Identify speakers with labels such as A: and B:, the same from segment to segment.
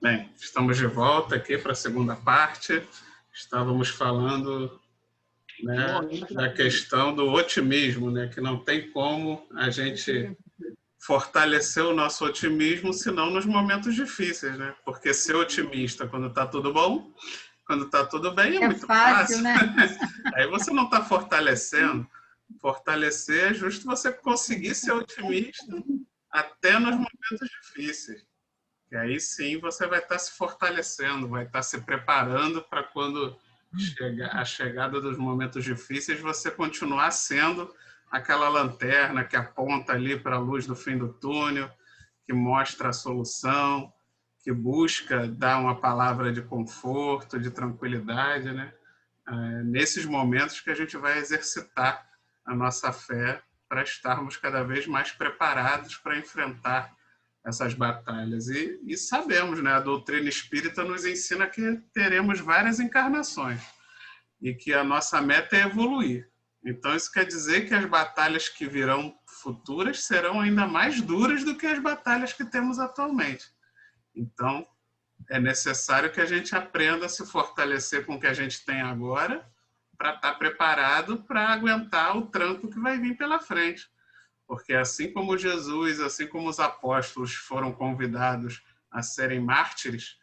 A: Bem, estamos de volta aqui para a segunda parte. Estávamos falando, né, da questão do otimismo, né, que não tem como a gente fortalecer o nosso otimismo, senão nos momentos difíceis, né? Porque ser otimista quando está tudo bom, quando está tudo bem, é muito fácil,
B: né?
A: Aí você não está fortalecendo. Fortalecer é justo você conseguir ser otimista até nos momentos difíceis. E aí sim você vai estar se fortalecendo, vai estar se preparando para quando chegar a chegada dos momentos difíceis, você continuar sendo aquela lanterna que aponta ali para a luz do fim do túnel, que mostra a solução, que busca dar uma palavra de conforto, de tranquilidade, né? Nesses momentos que a gente vai exercitar a nossa fé para estarmos cada vez mais preparados para enfrentar essas batalhas. E sabemos, né? A doutrina espírita nos ensina que teremos várias encarnações e que a nossa meta é evoluir. Então, isso quer dizer que as batalhas que virão futuras serão ainda mais duras do que as batalhas que temos atualmente. Então, é necessário que a gente aprenda a se fortalecer com o que a gente tem agora para estar preparado para aguentar o tranco que vai vir pela frente. Porque assim como Jesus, assim como os apóstolos foram convidados a serem mártires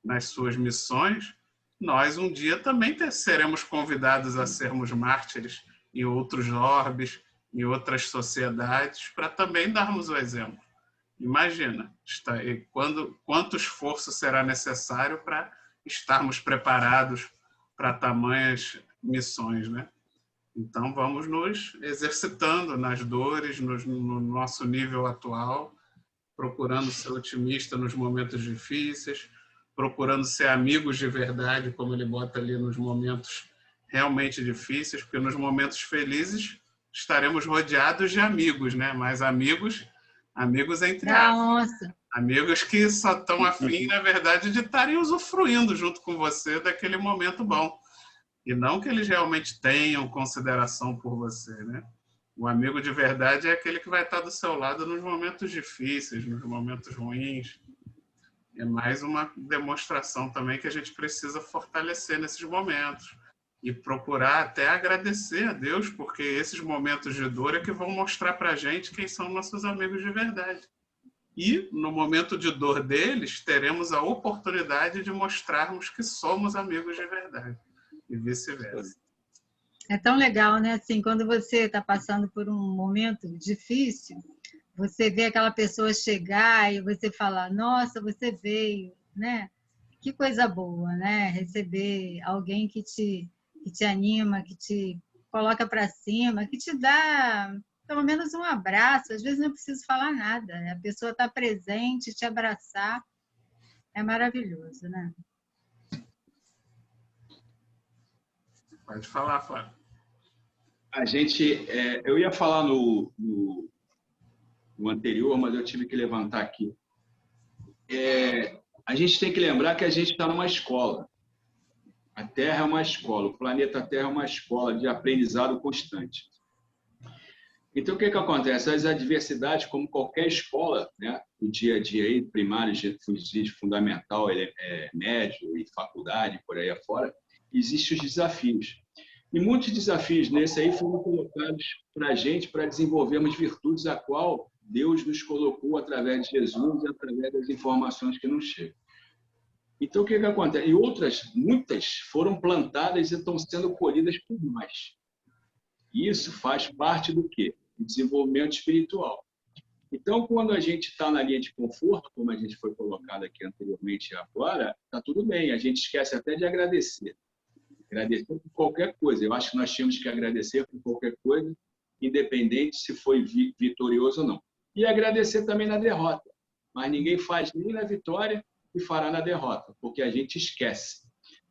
A: nas suas missões, nós um dia também seremos convidados a sermos mártires em outros orbes, em outras sociedades, para também darmos o exemplo. Imagina, quanto esforço será necessário para estarmos preparados para tamanhas missões, né? Então, vamos nos exercitando nas dores, no nosso nível atual, procurando ser otimista nos momentos difíceis, procurando ser amigos de verdade, como ele bota ali, nos momentos realmente difíceis, porque nos momentos felizes estaremos rodeados de amigos, né? Mas amigos entre aspas. Amigos que só estão afim, na verdade, de estarem usufruindo junto com você daquele momento bom. E não que eles realmente tenham consideração por você, né? O amigo de verdade é aquele que vai estar do seu lado nos momentos difíceis, nos momentos ruins. É mais uma demonstração também que a gente precisa fortalecer nesses momentos e procurar até agradecer a Deus, porque esses momentos de dor é que vão mostrar para a gente quem são nossos amigos de verdade. E, no momento de dor deles, teremos a oportunidade de mostrarmos que somos amigos de verdade. E vice-versa.
B: É tão legal, né? Assim, quando você está passando por um momento difícil, você vê aquela pessoa chegar e você falar, nossa, você veio, né? Que coisa boa, né? Receber alguém que te anima, que te coloca para cima, que te dá pelo menos um abraço. Às vezes não é preciso falar nada, né? A pessoa está presente, te abraçar, é maravilhoso, né?
A: Pode falar, Flávio.
C: Eu ia falar no anterior, mas eu tive que levantar aqui. A gente tem que lembrar que a gente está numa escola. A Terra é uma escola, o planeta Terra é uma escola de aprendizado constante. Então, o que acontece? As adversidades, como qualquer escola, né, no dia a dia, aí, primário, fundamental, médio e faculdade, por aí afora, existem os desafios. E muitos desafios nesse aí foram colocados para a gente, para desenvolvermos virtudes a qual Deus nos colocou através de Jesus e através das informações que nos chegam. Então, o que acontece? E muitas, foram plantadas e estão sendo colhidas por nós. Isso faz parte do quê? Do desenvolvimento espiritual. Então, quando a gente está na linha de conforto, como a gente foi colocado aqui anteriormente e agora, está tudo bem, a gente esquece até de agradecer. Agradecer por qualquer coisa. Eu acho que nós tínhamos que agradecer por qualquer coisa, independente se foi vitorioso ou não. E agradecer também na derrota. Mas ninguém faz nem na vitória e fará na derrota, porque a gente esquece.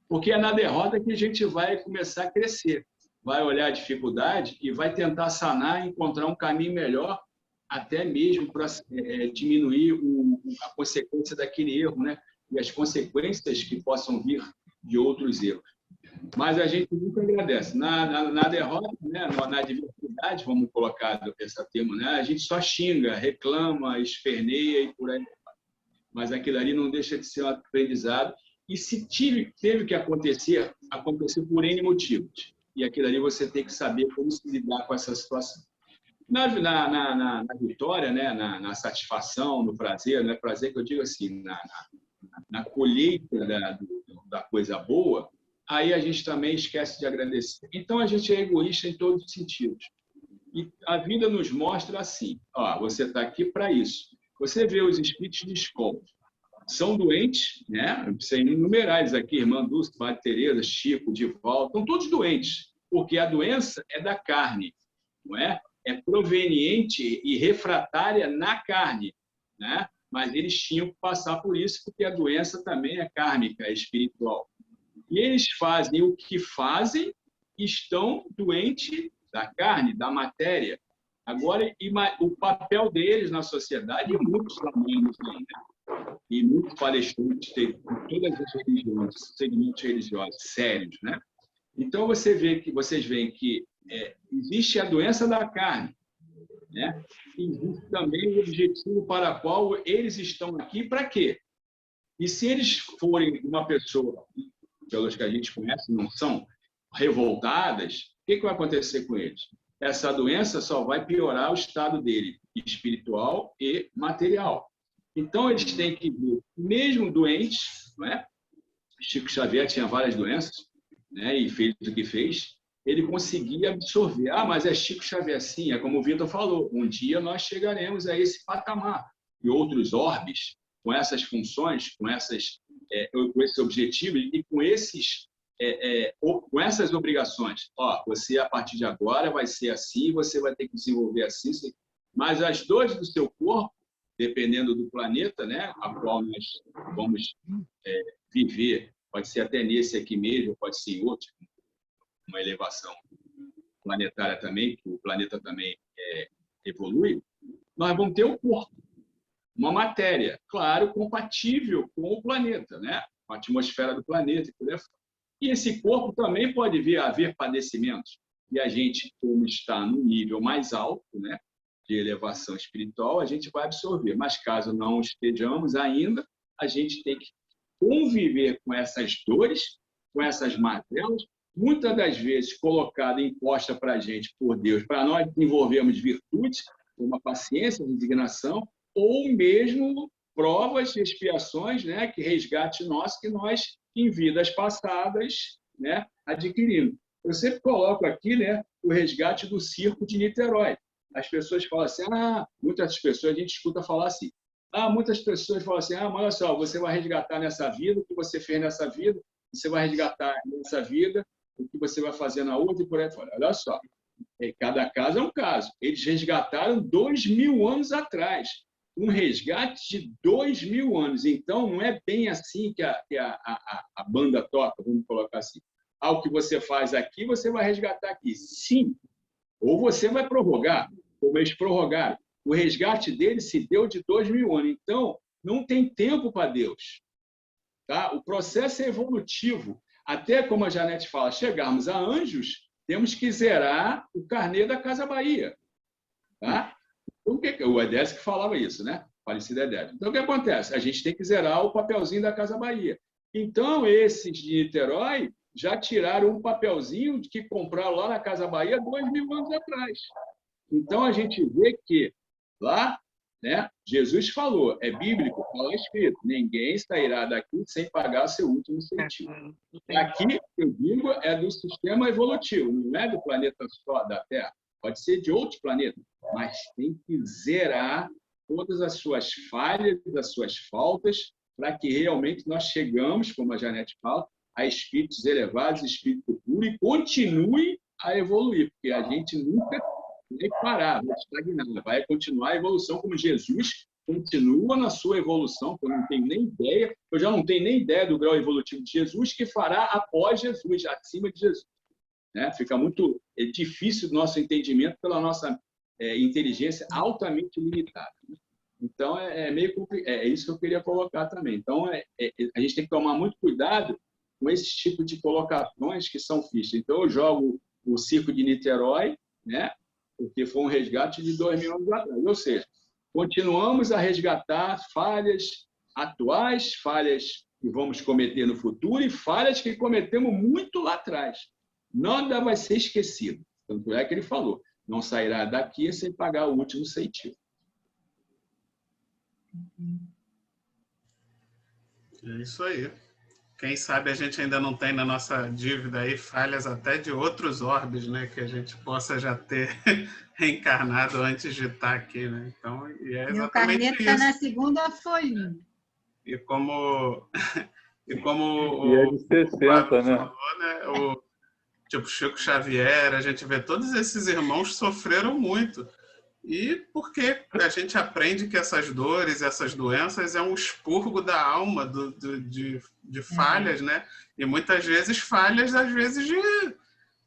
C: Porque é na derrota que a gente vai começar a crescer. Vai olhar a dificuldade e vai tentar sanar, encontrar um caminho melhor, até mesmo para diminuir a consequência daquele erro, né? E as consequências que possam vir de outros erros. Mas a gente nunca agradece. Na derrota, né? Na adversidade, vamos colocar esse termo, né? A gente só xinga, reclama, esperneia e por aí. mas aquilo ali não deixa de ser um aprendizado. E se teve que acontecer, aconteceu por N motivos. E aquilo ali você tem que saber como se lidar com essa situação. Na vitória, né? Na satisfação, no prazer, não é prazer que eu digo assim, na colheita da coisa boa, aí a gente também esquece de agradecer. Então, a gente é egoísta em todos os sentidos. E a vida nos mostra assim, ó, você está aqui para isso. Você vê os espíritos de escola, são doentes, né? Sem enumerar eles aqui, irmã Dulce, Padre Teresa, Chico, Divaldo, estão todos doentes, porque a doença é da carne, não é? É proveniente e refratária na carne, né? Mas eles tinham que passar por isso, porque a doença também é kármica, é espiritual. E eles fazem o que fazem, estão doentes da carne, da matéria. Agora, o papel deles na sociedade, e muitos tamanhos ainda, e muitos palestrantes de todas as religiões, segmentos religiosos sérios, né? Então, vocês veem que existe a doença da carne, né? Existe também o objetivo para o qual eles estão aqui, para quê? E se eles forem uma pessoa, pelos que a gente conhece, não são revoltadas, o que vai acontecer com eles? Essa doença só vai piorar o estado dele, espiritual e material. Então, eles têm que ver, mesmo doentes, não é? Chico Xavier tinha várias doenças, né? E fez o que fez, ele conseguia absorver. Ah, mas é Chico Xavier, sim, é como o Vitor falou, um dia nós chegaremos a esse patamar. E outros orbes, com essas funções, com esse objetivo e com essas obrigações. Ó, você, a partir de agora, vai ser assim, você vai ter que desenvolver assim. Mas as dores do seu corpo, dependendo do planeta, né, a qual nós vamos viver, pode ser até nesse aqui mesmo, pode ser em outro, uma elevação planetária também, que o planeta também evolui, nós vamos ter um corpo, uma matéria, claro, compatível com o planeta, né? Com a atmosfera do planeta e por aí fora. E esse corpo também pode haver padecimentos. E a gente, como está no nível mais alto, né, de elevação espiritual, a gente vai absorver. Mas caso não estejamos ainda, a gente tem que conviver com essas dores, com essas mazelas, muitas das vezes colocada, imposta para a gente por Deus, para nós desenvolvermos virtudes, como a paciência, a resignação, ou mesmo provas e expiações, né, que resgate nosso, que nós, em vidas passadas, né, adquirimos. Eu sempre coloco aqui, né, o resgate do circo de Niterói. As pessoas falam assim, muitas pessoas, a gente escuta falar assim, muitas pessoas falam assim, mas olha só, você vai resgatar nessa vida o que você fez nessa vida, você vai resgatar nessa vida o que você vai fazer na outra e por aí fora. Olha só, cada caso é um caso. Eles resgataram 2000 anos atrás. Um resgate de 2000 anos. Então, não é bem assim que a banda toca, vamos colocar assim. O que você faz aqui, você vai resgatar aqui. Sim. Ou você vai prorrogar, como eles prorrogaram. O resgate dele se deu de 2000 anos. Então, não tem tempo para Deus. Tá? O processo é evolutivo. Até, como a Janete fala, chegarmos a anjos, temos que zerar o carnê da Casa Bahia. Tá? O Edésio que falava isso, né? Falecido Edésio. Então, o que acontece? A gente tem que zerar o papelzinho da Casa Bahia. Então, esses de Niterói já tiraram um papelzinho que compraram lá na Casa Bahia 2000 anos atrás. Então, a gente vê que lá, né, Jesus falou, é bíblico, está escrito, ninguém sairá daqui sem pagar seu último centavo. Aqui, eu digo, é do sistema evolutivo, não é do planeta só, da Terra. Pode ser de outro planeta, mas tem que zerar todas as suas falhas, as suas faltas, para que realmente nós chegamos, como a Janete fala, a espíritos elevados, espírito puro, e continue a evoluir, porque a gente nunca vai parar, vai estagnar, vai continuar a evolução, como Jesus continua na sua evolução, que eu não tenho nem ideia, eu já não tenho nem ideia do grau evolutivo de Jesus, que fará após Jesus, acima de Jesus. Né? Fica muito difícil o nosso entendimento pela nossa inteligência altamente limitada. Né? Então, meio isso que eu queria colocar também. Então, a gente tem que tomar muito cuidado com esse tipo de colocações que são fichas. Então, eu jogo o Circo de Niterói, né? Porque foi um resgate de 2000 anos atrás. Ou seja, continuamos a resgatar falhas, atuais, falhas que vamos cometer no futuro e falhas que cometemos muito lá atrás. Nada vai ser esquecido. Tanto é que ele falou, não sairá daqui sem pagar o último centavo.
A: É isso aí. Quem sabe a gente ainda não tem na nossa dívida aí falhas até de outros orbes, né? Que a gente possa já ter reencarnado antes de estar aqui, né? Então, e é
B: Meu
A: exatamente
B: carnê está
A: isso.
B: na segunda folhinha.
A: E como
D: E é de 60, né?
A: falou, né? O tipo Chico Xavier, a gente vê todos esses irmãos sofreram muito. E porque a gente aprende que essas dores, essas doenças é um expurgo da alma de falhas, né? E muitas vezes falhas, às vezes de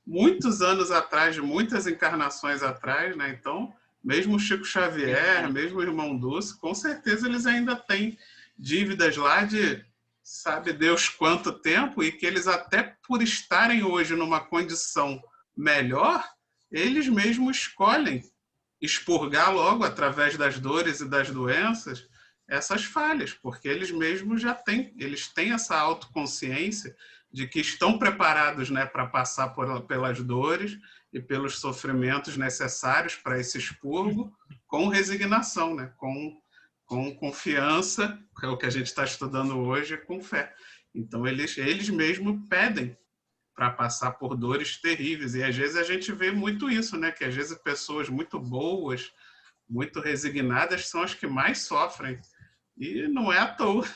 A: muitos anos atrás, de muitas encarnações atrás, né? Então, mesmo Chico Xavier, mesmo o irmão Dulce, com certeza eles ainda têm dívidas lá de sabe Deus quanto tempo, e que eles até por estarem hoje numa condição melhor, eles mesmos escolhem expurgar logo, através das dores e das doenças, essas falhas, porque eles mesmos eles têm essa autoconsciência de que estão preparados, né, para passar pelas dores e pelos sofrimentos necessários para esse expurgo, com resignação, né, com confiança, que é o que a gente está estudando hoje, com fé. Então, eles mesmos pedem para passar por dores terríveis. E às vezes a gente vê muito isso, né? Que às vezes pessoas muito boas, muito resignadas, são as que mais sofrem. E não é à toa,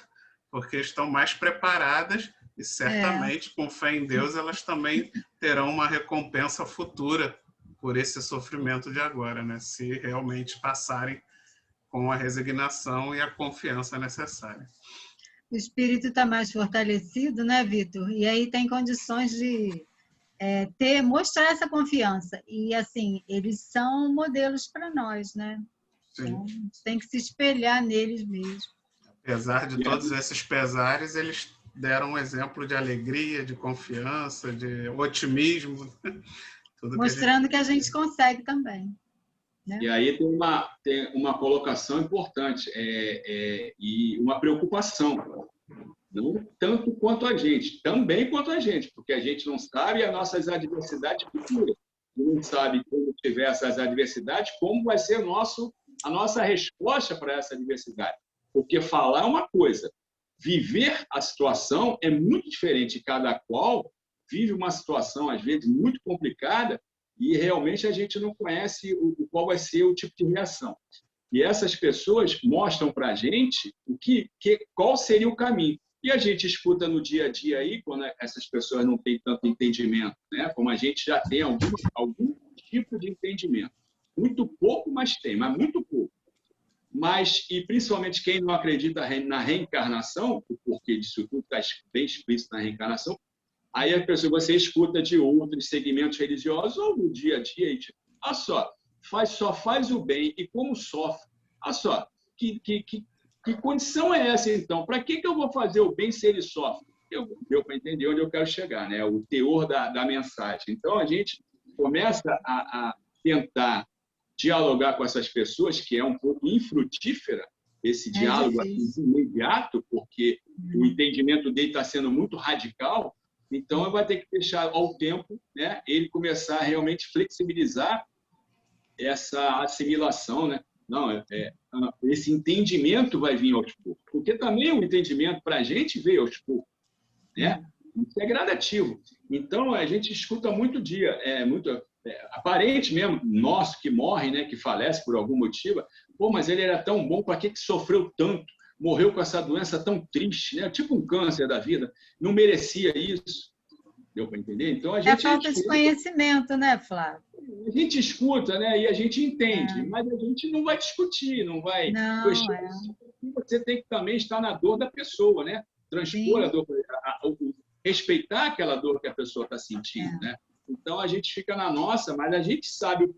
A: porque estão mais preparadas e certamente, com fé em Deus, elas também terão uma recompensa futura por esse sofrimento de agora, né? Se realmente passarem com a resignação e a confiança necessária.
B: O espírito está mais fortalecido, né, Vitor? E aí tem condições de mostrar essa confiança. E, assim, eles são modelos para nós, né?
A: Sim.
B: Então, tem que se espelhar neles mesmo.
A: Apesar de todos esses pesares, eles deram um exemplo de alegria, de confiança, de otimismo. Tudo
B: mostrando que a gente consegue também. Né?
C: E aí tem uma colocação importante e uma preocupação. Não tanto quanto a gente, também quanto a gente, porque a gente não sabe as nossas adversidades futuras. Não sabe, quando tiver essas adversidades, como vai ser a nossa resposta para essa adversidade. Porque falar é uma coisa, viver a situação é muito diferente. Cada qual vive uma situação, às vezes, muito complicada, e realmente a gente não conhece qual vai ser o tipo de reação. E essas pessoas mostram para a gente qual seria o caminho. E a gente escuta no dia a dia aí, quando essas pessoas não têm tanto entendimento, né? Como a gente já tem algum tipo de entendimento. Muito pouco, mas tem, mas muito pouco. E principalmente quem não acredita na reencarnação, o porquê disso tudo está bem explícito na reencarnação, aí a pessoa, você escuta de outros segmentos religiosos ou no dia a dia, e tipo, olha só, só faz o bem e como sofre. Olha só, que condição é essa, então? Para que eu vou fazer o bem se ele sofre? Deu para entender onde eu quero chegar, né? O teor da mensagem. Então, a gente começa a tentar dialogar com essas pessoas, que é um pouco infrutífera, esse diálogo assim, imediato, porque o entendimento dele está sendo muito radical. Então, vai ter que deixar ao tempo, né, ele começar a realmente flexibilizar essa assimilação, né? Não, esse entendimento vai vir aos poucos. Porque também o entendimento para a gente veio aos poucos, né? Isso é gradativo. Então, a gente escuta muito aparente mesmo, nosso que morre, né, que falece por algum motivo. Pô, mas ele era tão bom, para que sofreu tanto? Morreu com essa doença tão triste, né? Tipo um câncer da vida, não merecia isso. Deu para entender? Então, a gente
B: falta de conhecimento, né, Flávio?
C: A gente escuta, né? E a gente entende, mas a gente não vai discutir, não vai questionar. Você tem que também estar na dor da pessoa, né? Transpor a dor, respeitar aquela dor que a pessoa está sentindo, né? Então, a gente fica na nossa, mas a gente sabe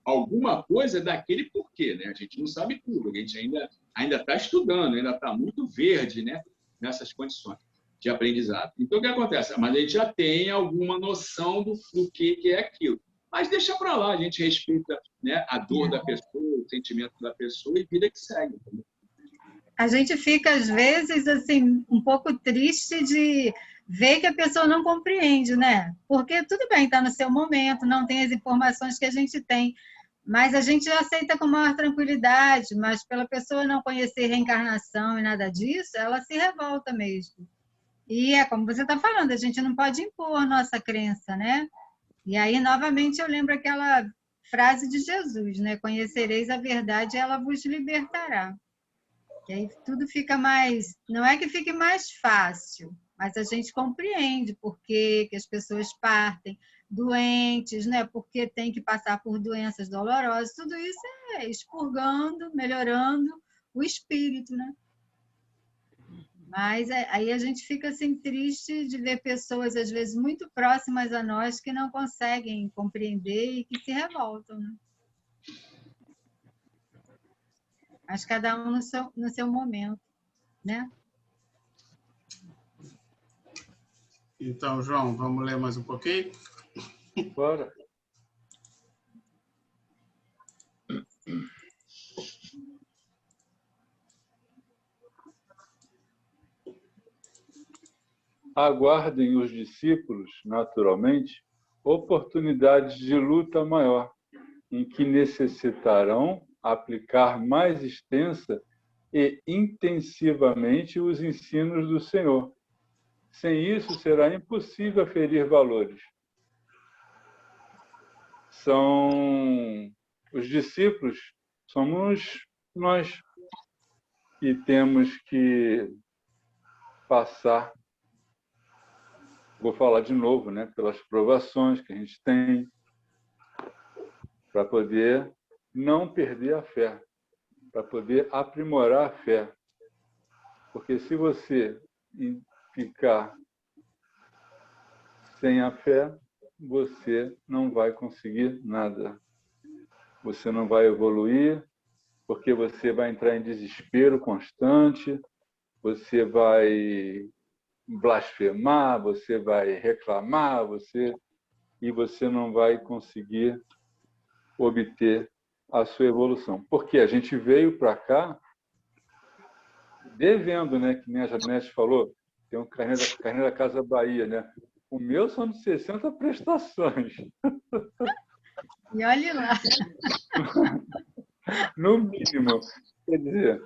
C: alguma coisa daquele porquê, né? A gente não sabe tudo, a gente ainda está estudando, ainda está muito verde, né? Nessas condições de aprendizado. Então, o que acontece? Mas a gente já tem alguma noção do que é aquilo. Mas deixa para lá, a gente respeita, né, a dor da pessoa, o sentimento da pessoa e vida que segue.
B: A gente fica, às vezes, assim, um pouco triste de ver que a pessoa não compreende, né? Porque tudo bem, está no seu momento, não tem as informações que a gente tem, mas a gente aceita com maior tranquilidade, mas pela pessoa não conhecer reencarnação e nada disso, ela se revolta mesmo. E é como você está falando, a gente não pode impor nossa crença, né? E aí, novamente, eu lembro aquela frase de Jesus, né? Conhecereis a verdade e ela vos libertará. E aí tudo fica mais... Não é que fique mais fácil, mas a gente compreende por que as pessoas partem doentes, né? Porque tem que passar por doenças dolorosas. Tudo isso é expurgando, melhorando o espírito, né? Mas aí a gente fica assim triste de ver pessoas, às vezes, muito próximas a nós que não conseguem compreender e que se revoltam, né? Mas cada um no seu momento, né?
A: Então, João, vamos ler mais um pouquinho?
D: Bora. Aguardem os discípulos, naturalmente, oportunidades de luta maior, em que necessitarão aplicar mais extensa e intensivamente os ensinos do Senhor. Sem isso, será impossível aferir valores. São os discípulos, somos nós que temos que passar, vou falar de novo, né, pelas provações que a gente tem, para poder não perder a fé, para poder aprimorar a fé. Porque se você ficar sem a fé, você não vai conseguir nada. Você não vai evoluir, porque você vai entrar em desespero constante, você vai blasfemar, você vai reclamar, e você não vai conseguir obter a sua evolução. Porque a gente veio para cá devendo, né? Que nem a Janete falou, tem um carnê da Casa Bahia, né? O meu são de 60 prestações.
B: E olhe lá.
D: No mínimo. Quer dizer,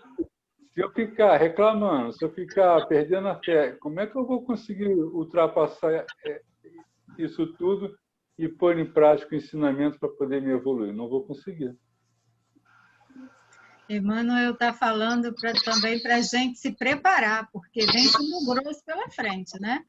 D: se eu ficar reclamando, se eu ficar perdendo a fé, como é que eu vou conseguir ultrapassar isso tudo e pôr em prática o ensinamento para poder me evoluir? Não vou conseguir.
B: Emmanuel está falando também para a gente se preparar, porque vem tudo grosso pela frente, né?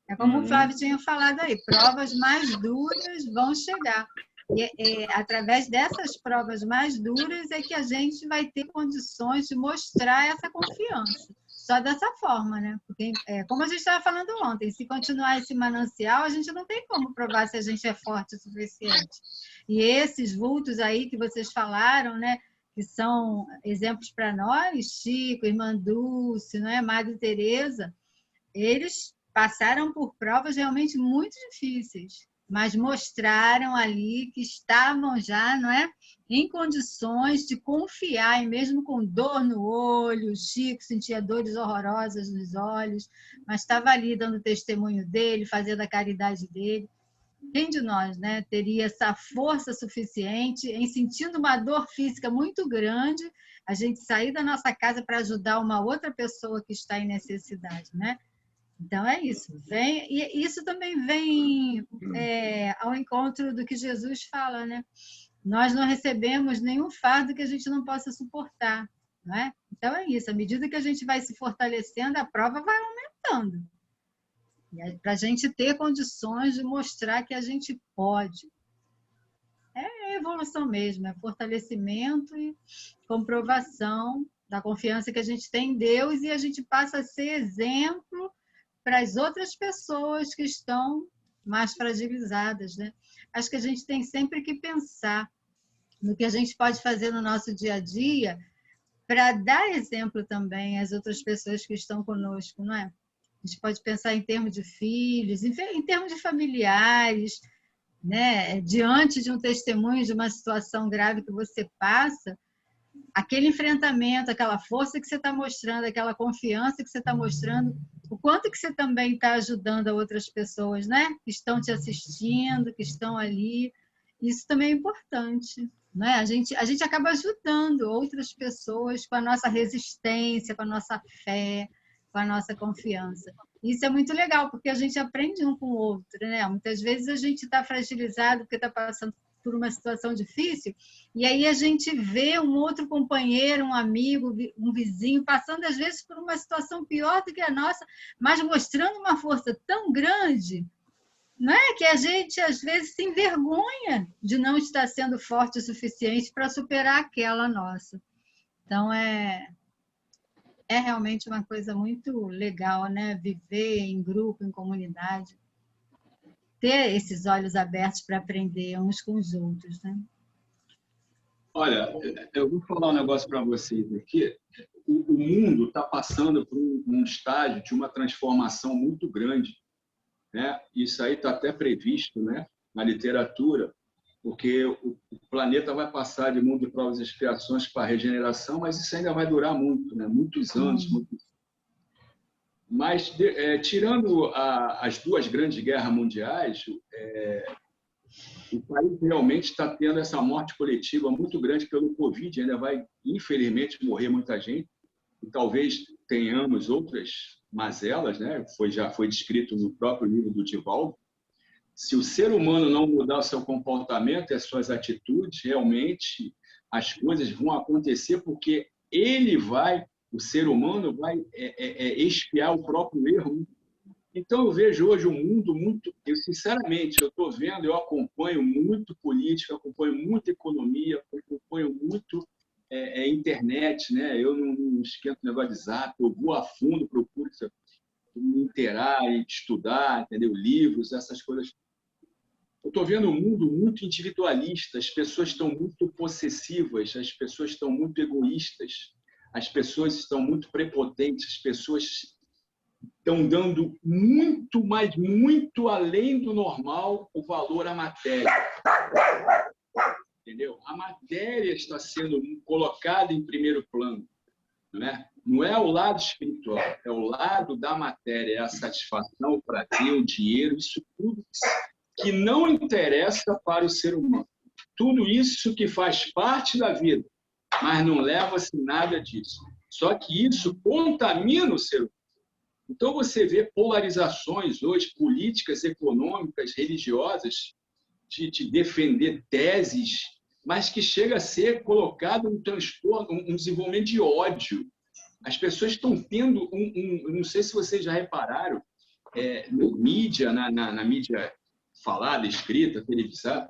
B: É como o Flávio tinha falado aí, provas mais duras vão chegar. E através dessas provas mais duras é que a gente vai ter condições de mostrar essa confiança. Só dessa forma, né? Porque, como a gente estava falando ontem, se continuar esse manancial, a gente não tem como provar se a gente é forte o suficiente. E esses vultos aí que vocês falaram, né? Que são exemplos para nós, Chico, Irmã Dulce, né? Madre Teresa, eles passaram por provas realmente muito difíceis, mas mostraram ali que estavam já, não é, em condições de confiar, e mesmo com dor no olho, o Chico sentia dores horrorosas nos olhos, mas estava ali dando testemunho dele, fazendo a caridade dele. Quem de nós, né, teria essa força suficiente em sentindo uma dor física muito grande, a gente sair da nossa casa para ajudar uma outra pessoa que está em necessidade, né? Então, é isso. E isso também vem ao encontro do que Jesus fala, né? Nós não recebemos nenhum fardo que a gente não possa suportar, não é? Então, é isso. À medida que a gente vai se fortalecendo, a prova vai aumentando. Para a gente ter condições de mostrar que a gente pode. É evolução mesmo, é fortalecimento e comprovação da confiança que a gente tem em Deus, e a gente passa a ser exemplo para as outras pessoas que estão mais fragilizadas, né? Acho que a gente tem sempre que pensar no que a gente pode fazer no nosso dia a dia para dar exemplo também às outras pessoas que estão conosco, não é? A gente pode pensar em termos de filhos, em termos de familiares, né? Diante de um testemunho de uma situação grave que você passa, aquele enfrentamento, aquela força que você está mostrando, aquela confiança que você está mostrando, o quanto que você também está ajudando a outras pessoas, né? Que estão te assistindo, que estão ali. Isso também é importante, né? A gente acaba ajudando outras pessoas com a nossa resistência, com a nossa fé, com a nossa confiança. Isso é muito legal, porque a gente aprende um com o outro, né? Muitas vezes a gente está fragilizado porque está passando por uma situação difícil, e aí a gente vê um outro companheiro, um amigo, um vizinho, passando às vezes por uma situação pior do que a nossa, mas mostrando uma força tão grande, não é? Que a gente às vezes se envergonha de não estar sendo forte o suficiente para superar aquela nossa. Então, é realmente uma coisa muito legal, né? Viver em grupo, em comunidade. Ter esses olhos abertos para aprender uns com os outros, né?
C: Olha, eu vou falar um negócio para vocês aqui. O mundo está passando por um estágio de uma transformação muito grande, né? Isso aí está até previsto, né, na literatura, porque o planeta vai passar de mundo de provas e expiações para regeneração, mas isso ainda vai durar muito, né? Muitos anos, Mas, tirando as duas grandes guerras mundiais, o país realmente está tendo essa morte coletiva muito grande pelo Covid. Ainda vai, infelizmente, morrer muita gente. E talvez tenhamos outras mazelas, né? Já foi descrito no próprio livro do Divaldo. Se o ser humano não mudar o seu comportamento e as suas atitudes, realmente as coisas vão acontecer, porque o ser humano vai expiar o próprio erro. Então, eu vejo hoje um mundo muito... sinceramente, eu estou vendo, eu acompanho muito política, acompanho muito economia, acompanho muito internet, né? Eu não esquento negócio de zap, eu vou a fundo, procuro me inteirar e estudar, entendeu? Livros, essas coisas. Eu estou vendo um mundo muito individualista, as pessoas estão muito possessivas, as pessoas estão muito egoístas, as pessoas estão muito prepotentes, as pessoas estão dando muito, mas muito além do normal o valor à matéria. Entendeu? A matéria está sendo colocada em primeiro plano. Né? Não é o lado espiritual, é o lado da matéria, é a satisfação, o prazer, o dinheiro, isso tudo que não interessa para o ser humano. Tudo isso que faz parte da vida, mas não leva-se nada disso. Só que isso contamina o ser humano. Então, você vê polarizações hoje, políticas, econômicas, religiosas, de defender teses, mas que chega a ser colocado um transtorno, um desenvolvimento de ódio. As pessoas estão tendo não sei se vocês já repararam, mídia, na mídia falada, escrita, televisada,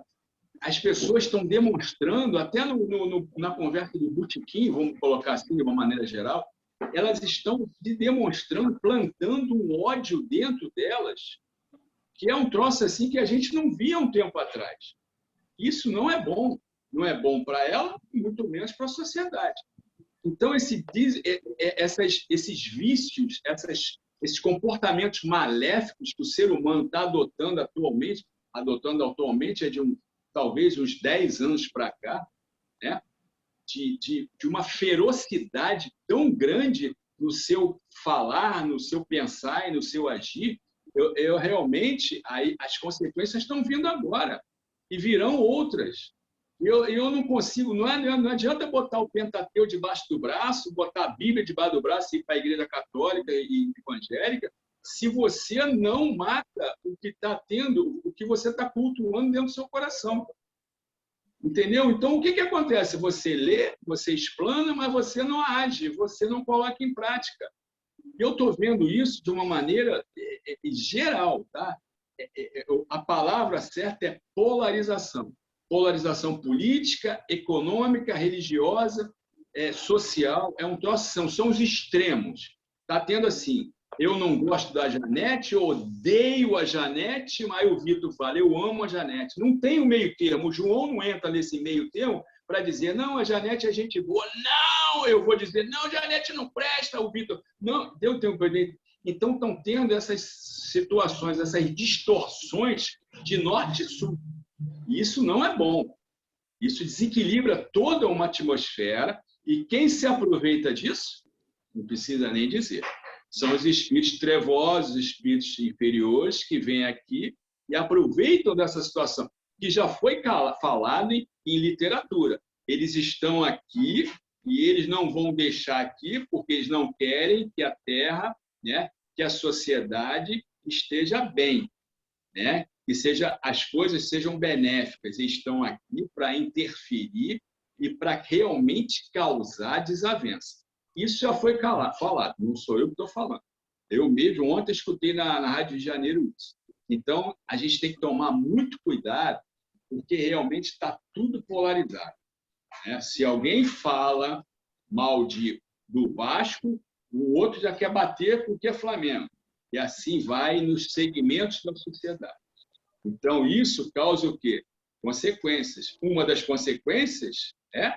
C: as pessoas estão demonstrando, até na conversa do botequim, vamos colocar assim de uma maneira geral, elas estão demonstrando, plantando um ódio dentro delas, que é um troço assim que a gente não via um tempo atrás. Isso não é bom. Não é bom para ela, muito menos para a sociedade. Então, esses vícios, esses comportamentos maléficos que o ser humano está adotando atualmente é de talvez uns 10 anos para cá, né? De uma ferocidade tão grande no seu falar, no seu pensar e no seu agir, eu realmente, as consequências estão vindo agora e virão outras. Eu não consigo, não adianta botar o Pentateuco debaixo do braço, botar a Bíblia debaixo do braço e ir para a Igreja Católica e Evangélica, se você não mata o que está tendo, o que você está cultuando dentro do seu coração. Entendeu? Então, o que acontece? Você lê, você explana, mas você não age, você não coloca em prática. Eu estou vendo isso de uma maneira geral, tá? A palavra certa é polarização. Polarização política, econômica, religiosa, social, é um troço, são os extremos. Está tendo assim, eu não gosto da Janete, eu odeio a Janete, mas o Vitor fala, eu amo a Janete. Não tem o meio termo, o João não entra nesse meio termo para dizer, não, a Janete é gente boa. Não, eu vou dizer, não, a Janete não presta, o Vitor... Não, deu tempo para ele. Então, estão tendo essas situações, essas distorções de norte e sul. E isso não é bom. Isso desequilibra toda uma atmosfera E quem se aproveita disso? Não precisa nem dizer. São os espíritos trevosos, os espíritos inferiores que vêm aqui e aproveitam dessa situação, que já foi falado em literatura. Eles estão aqui e eles não vão deixar aqui porque eles não querem que a Terra, né, que a sociedade esteja bem, né, que as coisas sejam benéficas. Eles estão aqui para interferir e para realmente causar desavença. Isso já foi falado, não sou eu que estou falando. Eu mesmo ontem escutei na Rádio de Janeiro isso. Então, a gente tem que tomar muito cuidado, porque realmente está tudo polarizado, né? Se alguém fala mal do Vasco, o outro já quer bater porque é Flamengo. E assim vai nos segmentos da sociedade. Então, isso causa o quê? Consequências. Uma das consequências é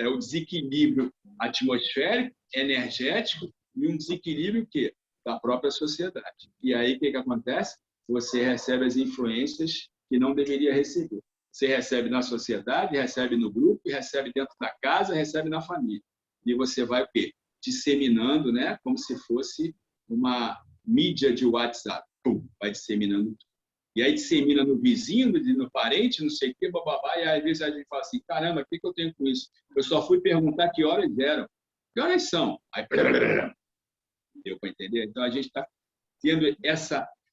C: o desequilíbrio atmosférico, energético e um desequilíbrio que da própria sociedade. E aí, o que acontece? Você recebe as influências que não deveria receber. Você recebe na sociedade, recebe no grupo, recebe dentro da casa, recebe na família. E você vai o quê? Disseminando, né? Como se fosse uma mídia de WhatsApp. Pum, vai disseminando tudo. E aí dissemina no vizinho, no parente, não sei o quê, bababá, e às vezes a gente fala assim, caramba, o que eu tenho com isso? Eu só fui perguntar que horas eram. Que horas são? Aí, deu para entender? Então, a gente está tendo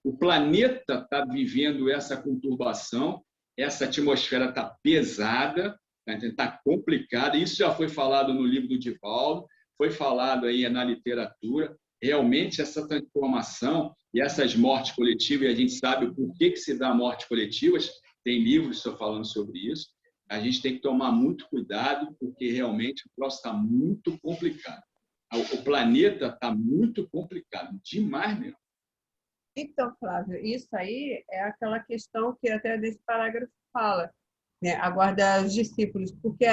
C: o planeta está vivendo essa conturbação, essa atmosfera está pesada, está complicada. Isso já foi falado no livro do Divaldo, foi falado aí na literatura. Realmente, essa transformação e essas mortes coletivas, e a gente sabe por que se dá mortes coletivas, tem livros só falando sobre isso. A gente tem que tomar muito cuidado, porque realmente o próximo está muito complicado. O planeta está muito complicado, demais mesmo.
E: Então, Flávio, isso aí é aquela questão que até desse parágrafo fala, né? Aguardar os discípulos, porque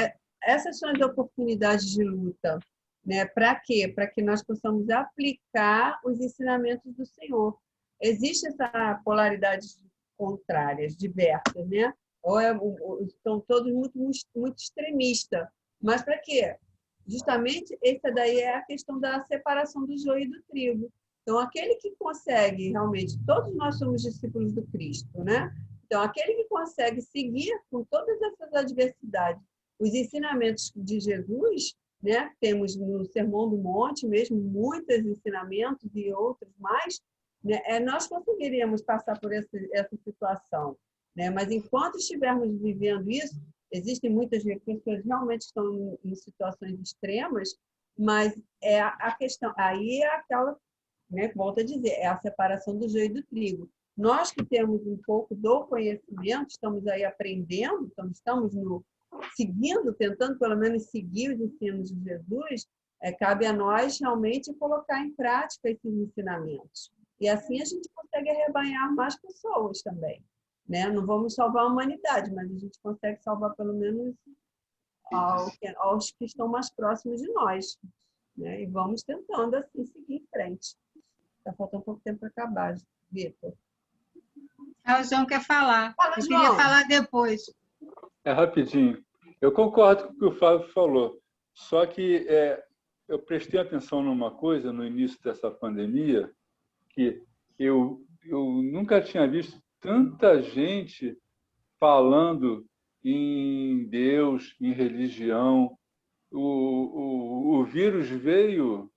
E: essas são as oportunidades de luta, né? Para quê? Para que nós possamos aplicar os ensinamentos do Senhor. Existe essa polaridade contrárias, diversas, né? Estão todos muito extremistas. Mas para quê? Justamente, essa daí é a questão da separação do joio e do trigo. Então, aquele que consegue, realmente, todos nós somos discípulos do Cristo, né? Então, aquele que consegue seguir com todas essas adversidades, os ensinamentos de Jesus, né? Temos no Sermão do Monte mesmo muitos ensinamentos e outros mais, né? Nós conseguiríamos passar por essa situação, né? Mas enquanto estivermos vivendo isso, existem muitas pessoas que realmente estão em situações extremas, mas a questão aí é aquela, né, volto a dizer, é a separação do joio e do trigo. Nós que temos um pouco do conhecimento, estamos aí aprendendo, então estamos seguindo, tentando pelo menos seguir os ensinos de Jesus, cabe a nós realmente colocar em prática esses ensinamentos. E assim a gente consegue arrebanhar mais pessoas também, né? Não vamos salvar a humanidade, mas a gente consegue salvar pelo menos aos que estão mais próximos de nós, né? E vamos tentando assim seguir em frente. Está faltando pouco tempo para acabar, Vitor.
B: O João quer falar.
E: Fala,
B: Eu
E: João.
B: queria falar depois.
D: É rapidinho. Eu concordo com o que o Flávio falou. Só que eu prestei atenção numa coisa no início dessa pandemia, que eu nunca tinha visto tanta gente falando em Deus, em religião. O vírus veio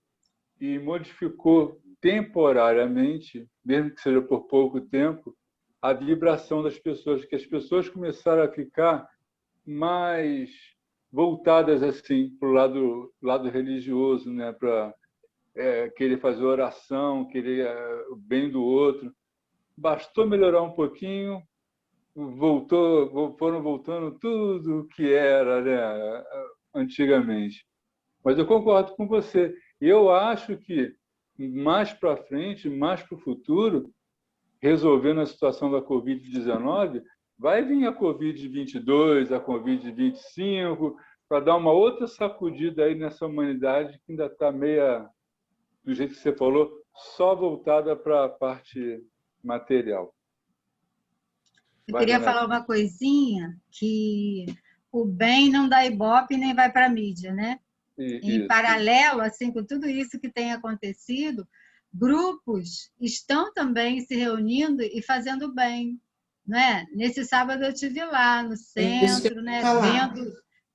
D: e modificou temporariamente, mesmo que seja por pouco tempo, a vibração das pessoas, que as pessoas começaram a ficar mais voltadas assim para o lado religioso, né? Para querer fazer oração, querer o bem do outro. Bastou melhorar um pouquinho, foram voltando tudo o que era, né? Antigamente. Mas eu concordo com você. Eu acho que mais para frente, mais para o futuro, resolvendo a situação da Covid-19, vai vir a Covid-22, a Covid-25, para dar uma outra sacudida aí nessa humanidade que ainda está meia, do jeito que você falou, só voltada para a parte material.
B: Eu queria falar uma coisinha, que o bem não dá ibope nem vai para a mídia, né? Em paralelo, assim, com tudo isso que tem acontecido, grupos estão também se reunindo e fazendo bem, né? Nesse sábado eu estive lá no centro, né?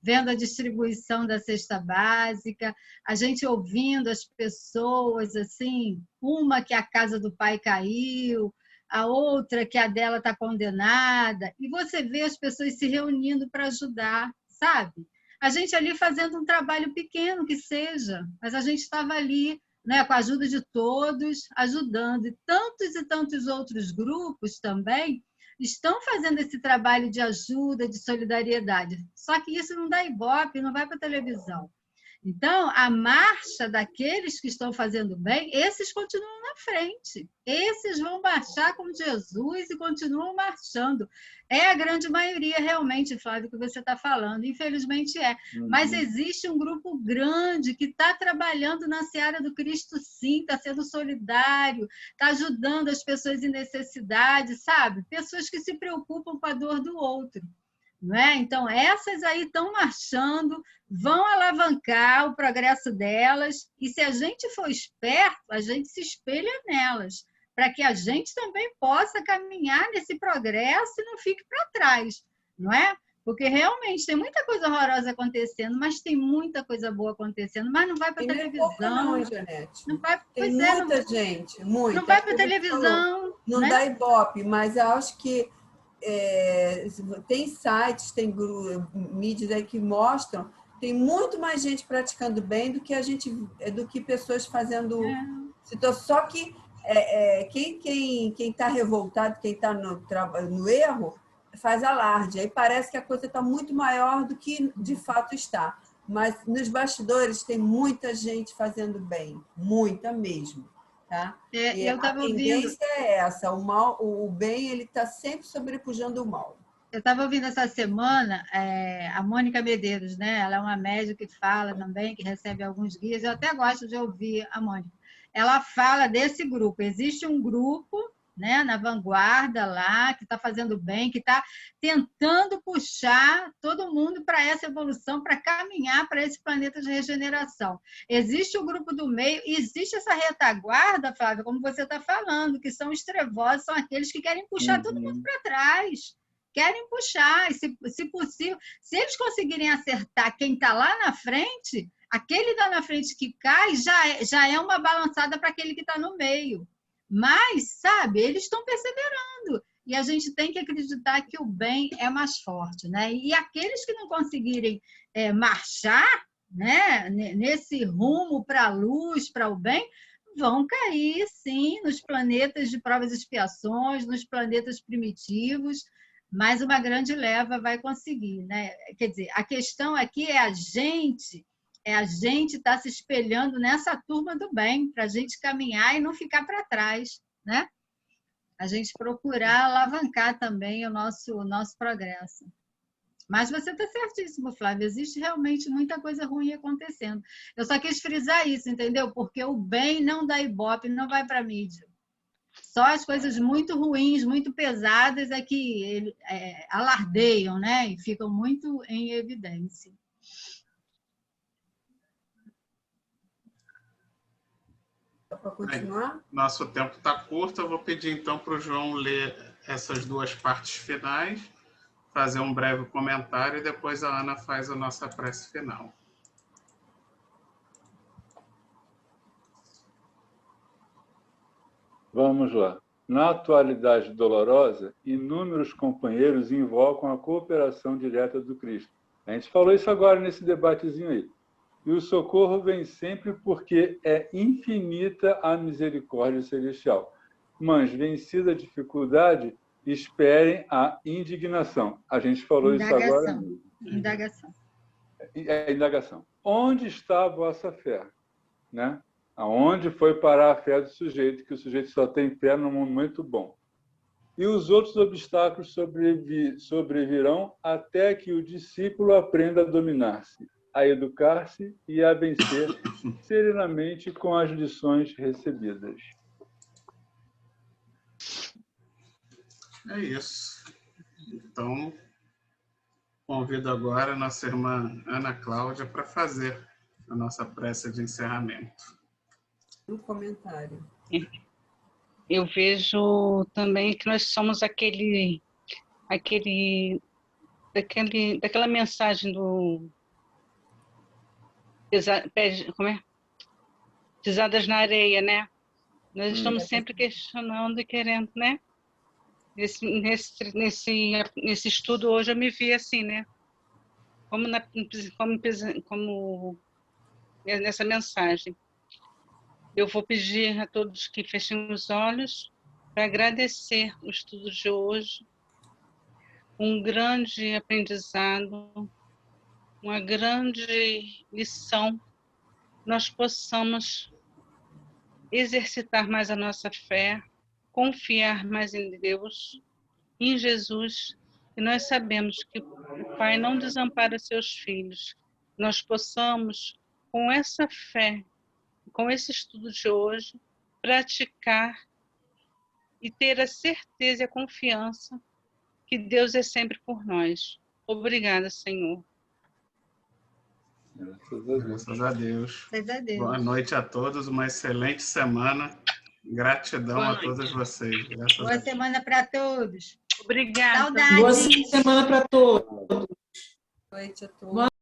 B: Vendo a distribuição da cesta básica, a gente ouvindo as pessoas, assim, uma que a casa do pai caiu, a outra que a dela está condenada, e você vê as pessoas se reunindo para ajudar, sabe? A gente ali fazendo um trabalho pequeno que seja, mas a gente estava ali, né, com a ajuda de todos, ajudando. E tantos outros grupos também estão fazendo esse trabalho de ajuda, de solidariedade. Só que isso não dá ibope, não vai para a televisão. Então, a marcha daqueles que estão fazendo bem, esses continuam na frente. Esses vão marchar com Jesus e continuam marchando. É a grande maioria, realmente, Flávio, que você está falando. Infelizmente é. Mas existe um grupo grande que está trabalhando na seara do Cristo, sim, está sendo solidário, está ajudando as pessoas em necessidade, sabe? Pessoas que se preocupam com a dor do outro. Não é? Então, essas aí estão marchando, vão alavancar o progresso delas, e se a gente for esperto, a gente se espelha nelas, para que a gente também possa caminhar nesse progresso e não fique para trás, não é? Porque realmente tem muita coisa horrorosa acontecendo, mas tem muita coisa boa acontecendo, mas não vai para a televisão.
E: Não, Janete.
B: Não vai,
E: tem muita gente, muita.
B: Não vai para a televisão.
E: Não, né? Dá ibope, mas eu acho que tem sites, tem mídias aí que mostram, tem muito mais gente praticando bem do que pessoas fazendo. Só que quem está revoltado, quem está no erro, faz alarde. Aí parece que a coisa está muito maior do que de fato está. Mas nos bastidores tem muita gente fazendo bem, muita mesmo. Tá? E a tendência é essa, o bem ele está sempre sobrepujando o mal.
B: Eu estava ouvindo essa semana a Mônica Medeiros, né? Ela é uma médium que fala também, que recebe alguns guias, eu até gosto de ouvir a Mônica. Ela fala desse grupo, existe um grupo, né, na vanguarda lá, que está fazendo bem, que está tentando puxar todo mundo para essa evolução, para caminhar para esse planeta de regeneração. Existe o grupo do meio, existe essa retaguarda, Flávia, como você está falando, que são os trevosos, são aqueles que querem puxar todo mundo para trás. Querem puxar, e se possível, se eles conseguirem acertar quem está lá na frente, aquele lá na frente que cai já é uma balançada para aquele que está no meio. Mas, sabe, eles estão perseverando. E a gente tem que acreditar que o bem é mais forte, né? E aqueles que não conseguirem marchar, né, nesse rumo para a luz, para o bem, vão cair, sim, nos planetas de provas e expiações, nos planetas primitivos, mas uma grande leva vai conseguir, né? Quer dizer, a questão aqui é a gente estar se espelhando nessa turma do bem, para a gente caminhar e não ficar para trás, né? A gente procurar alavancar também o nosso progresso. Mas você está certíssimo, Flávio, existe realmente muita coisa ruim acontecendo. Eu só quis frisar isso, entendeu? Porque o bem não dá ibope, não vai para a mídia. Só as coisas muito ruins, muito pesadas é que alardeiam, né? E ficam muito em evidência.
E: Para continuar?
A: Nosso tempo está curto, eu vou pedir então para o João ler essas duas partes finais, fazer um breve comentário e depois a Ana faz a nossa prece final.
D: Vamos lá. Na atualidade dolorosa, inúmeros companheiros invocam a cooperação direta do Cristo. A gente falou isso agora nesse debatezinho aí. E o socorro vem sempre porque é infinita a misericórdia celestial. Mas, vencida a dificuldade, esperem a indignação. A gente falou isso agora mesmo.
B: Indagação.
D: Indagação. Onde está a vossa fé? Né? Aonde foi parar a fé do sujeito, que o sujeito só tem fé num momento bom. E os outros obstáculos sobrevirão até que o discípulo aprenda a dominar-se, a educar-se e a vencer serenamente com as lições recebidas.
A: É isso. Então, convido agora a nossa irmã Ana Cláudia para fazer a nossa prece de encerramento.
E: Um comentário.
F: Eu vejo também que nós somos daquela mensagem do como é? Pisadas na areia, né? Nós estamos sempre questionando e querendo, né? Nesse estudo hoje eu me vi assim, né? Como nessa mensagem. Eu vou pedir a todos que fechem os olhos para agradecer o estudo de hoje, um grande aprendizado, uma grande lição, nós possamos exercitar mais a nossa fé, confiar mais em Deus, em Jesus, e nós sabemos que o Pai não desampara seus filhos. Nós possamos, com essa fé, com esse estudo de hoje, praticar e ter a certeza e a confiança que Deus é sempre por nós. Obrigada, Senhor.
A: Graças a Deus.
B: Graças a Deus.
A: Boa noite a todos, uma excelente semana. Gratidão a todos vocês.
B: Boa semana para todos.
F: Obrigada.
B: Saudades.
G: Boa semana para todos.
E: Boa noite a todos.